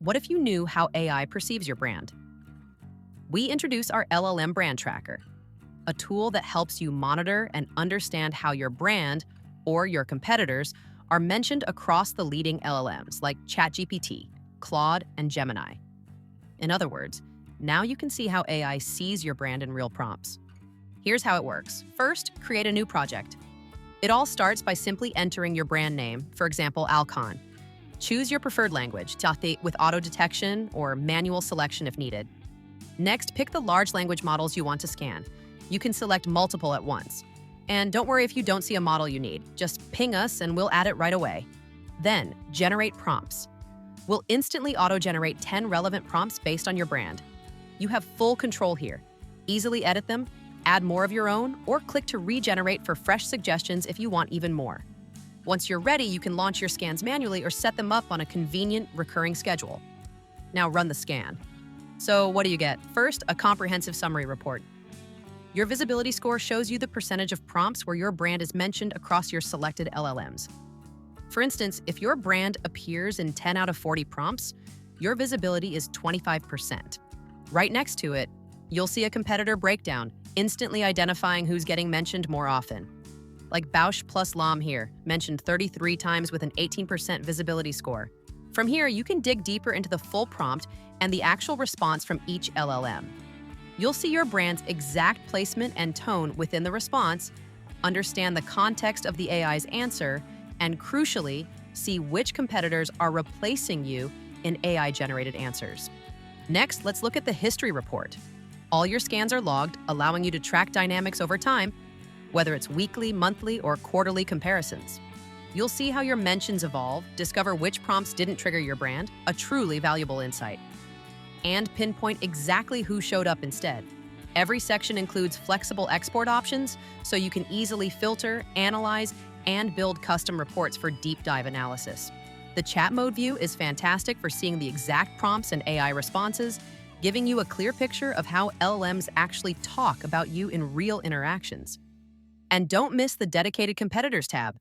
What if you knew how AI perceives your brand? We introduce our LLM Brand Tracker, a tool that helps you monitor and understand how your brand or your competitors are mentioned across the leading LLMs like ChatGPT, Claude, and Gemini. In other words, now you can see how AI sees your brand in real prompts. Here's how it works. First, create a new project. It all starts by simply entering your brand name, for example, Alcon. Choose your preferred language, with auto detection or manual selection if needed. Next, pick the large language models you want to scan. You can select multiple at once. And don't worry if you don't see a model you need. Just ping us and we'll add it right away. Then, generate prompts. We'll instantly auto-generate 10 relevant prompts based on your brand. You have full control here. Easily edit them, add more of your own, or click to regenerate for fresh suggestions if you want even more. Once you're ready, you can launch your scans manually or set them up on a convenient, recurring schedule. Now run the scan. So what do you get? First, a comprehensive summary report. Your visibility score shows you the percentage of prompts where your brand is mentioned across your selected LLMs. For instance, if your brand appears in 10 out of 40 prompts, your visibility is 25%. Right next to it, you'll see a competitor breakdown, instantly identifying who's getting mentioned more often. Like Bausch plus Lomb here, mentioned 33 times with an 18% visibility score. From here, you can dig deeper into the full prompt and the actual response from each LLM. You'll see your brand's exact placement and tone within the response, understand the context of the AI's answer, and crucially, see which competitors are replacing you in AI-generated answers. Next, let's look at the history report. All your scans are logged, allowing you to track dynamics over time, whether it's weekly, monthly, or quarterly comparisons. You'll see how your mentions evolve, discover which prompts didn't trigger your brand, a truly valuable insight, and pinpoint exactly who showed up instead. Every section includes flexible export options, so you can easily filter, analyze, and build custom reports for deep dive analysis. The chat mode view is fantastic for seeing the exact prompts and AI responses, giving you a clear picture of how LLMs actually talk about you in real interactions. And don't miss the dedicated competitors tab.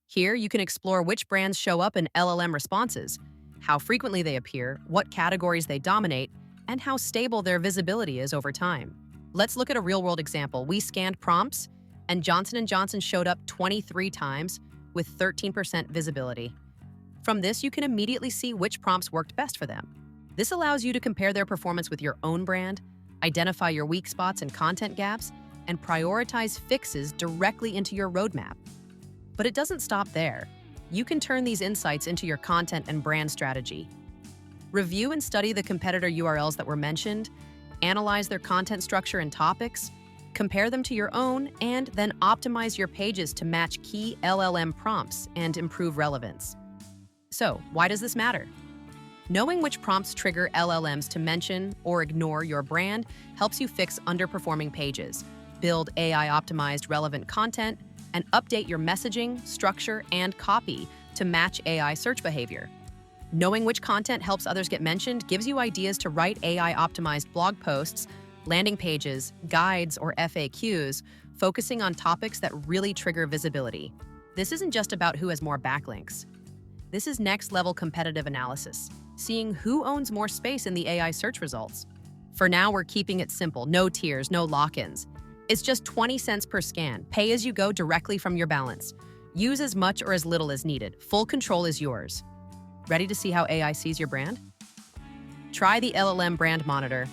Here, you can explore which brands show up in LLM responses, how frequently they appear, what categories they dominate, and how stable their visibility is over time. Let's look at a real-world example. We scanned prompts, and Johnson & Johnson showed up 23 times with 13% visibility. From this, you can immediately see which prompts worked best for them. This allows you to compare their performance with your own brand, identify your weak spots and content gaps, and prioritize fixes directly into your roadmap. But it doesn't stop there. You can turn these insights into your content and brand strategy. Review and study the competitor URLs that were mentioned, analyze their content structure and topics, compare them to your own, and then optimize your pages to match key LLM prompts and improve relevance. So, why does this matter? Knowing which prompts trigger LLMs to mention or ignore your brand helps you fix underperforming pages, build AI-optimized relevant content, and update your messaging, structure, and copy to match AI search behavior. Knowing which content helps others get mentioned gives you ideas to write AI-optimized blog posts, landing pages, guides, or FAQs, focusing on topics that really trigger visibility. This isn't just about who has more backlinks. This is next-level competitive analysis, seeing who owns more space in the AI search results. For now, we're keeping it simple, no tiers, no lock-ins. It's just 20 cents per scan. Pay as you go directly from your balance. Use as much or as little as needed. Full control is yours. Ready to see how AI sees your brand? Try the LLM Brand Monitor.